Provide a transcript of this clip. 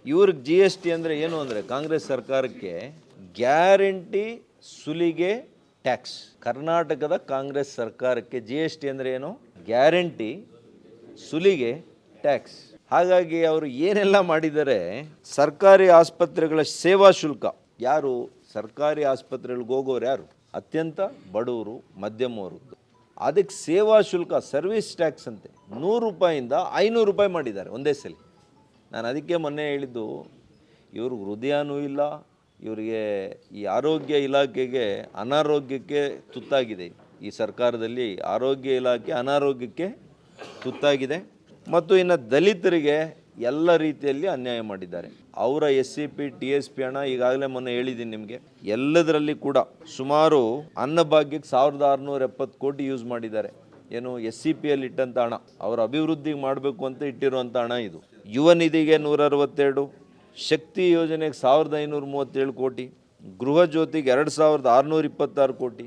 ಇವ್ರಿಗೆ G S T ಅಂದರೆ ಏನು ಅಂದರೆ ಕಾಂಗ್ರೆಸ್ ಸರ್ಕಾರಕ್ಕೆ ಗ್ಯಾರಂಟಿ ಸುಲಿಗೆ ಟ್ಯಾಕ್ಸ್. ಕರ್ನಾಟಕದ ಕಾಂಗ್ರೆಸ್ ಸರ್ಕಾರಕ್ಕೆ ಜಿ ಎಸ್ ಟಿ ಅಂದರೆ ಏನು? ಗ್ಯಾರಂಟಿ ಸುಲಿಗೆ ಟ್ಯಾಕ್ಸ್. ಹಾಗಾಗಿ ಅವರು ಏನೆಲ್ಲ ಮಾಡಿದ್ದಾರೆ, ಸರ್ಕಾರಿ ಆಸ್ಪತ್ರೆಗಳ ಸೇವಾ ಶುಲ್ಕ, ಯಾರು ಸರ್ಕಾರಿ ಆಸ್ಪತ್ರೆಗಳಿಗೆ ಹೋಗೋರು ಯಾರು? ಅತ್ಯಂತ ಬಡವರು, ಮಧ್ಯಮ ವರ್ಗದ್ದು. ಅದಕ್ಕೆ ಸೇವಾ ಶುಲ್ಕ, ಸರ್ವಿಸ್ ಟ್ಯಾಕ್ಸ್ ಅಂತೆ 100 ರೂಪಾಯಿಂದ 500 ರೂಪಾಯಿ ಮಾಡಿದ್ದಾರೆ ಒಂದೇ ಸಲ. ನಾನು ಅದಕ್ಕೆ ಮೊನ್ನೆ ಹೇಳಿದ್ದು, ಇವ್ರಿಗೆ ಹೃದಯನೂ ಇಲ್ಲ, ಇವರಿಗೆ ಈ ಆರೋಗ್ಯ ಇಲಾಖೆಗೆ ಅನಾರೋಗ್ಯಕ್ಕೆ ತುತ್ತಾಗಿದೆ. ಈ ಸರ್ಕಾರದಲ್ಲಿ ಆರೋಗ್ಯ ಇಲಾಖೆ ಅನಾರೋಗ್ಯಕ್ಕೆ ತುತ್ತಾಗಿದೆ. ಮತ್ತು ಇನ್ನು ದಲಿತರಿಗೆ ಎಲ್ಲ ರೀತಿಯಲ್ಲಿ ಅನ್ಯಾಯ ಮಾಡಿದ್ದಾರೆ. ಅವರ SCP TSP ಹಣ ಈಗಾಗಲೇ ಮೊನ್ನೆ ಹೇಳಿದ್ದೀನಿ ನಿಮಗೆ. ಎಲ್ಲದರಲ್ಲಿ ಕೂಡ ಸುಮಾರು ಅನ್ನಭಾಗ್ಯಕ್ಕೆ 1670 ಕೋಟಿ ಯೂಸ್ ಮಾಡಿದ್ದಾರೆ. ಏನು SCPಯಲ್ಲಿ ಇಟ್ಟಂಥ ಹಣ, ಅವರ ಅಭಿವೃದ್ಧಿಗೆ ಮಾಡಬೇಕು ಅಂತ ಇಟ್ಟಿರುವಂಥ ಹಣ ಇದು. ಯುವ ನಿಧಿಗೆ 162, ಶಕ್ತಿ ಯೋಜನೆಗೆ 1537 ಕೋಟಿ, ಗೃಹ ಜ್ಯೋತಿಗೆ 2626 ಕೋಟಿ,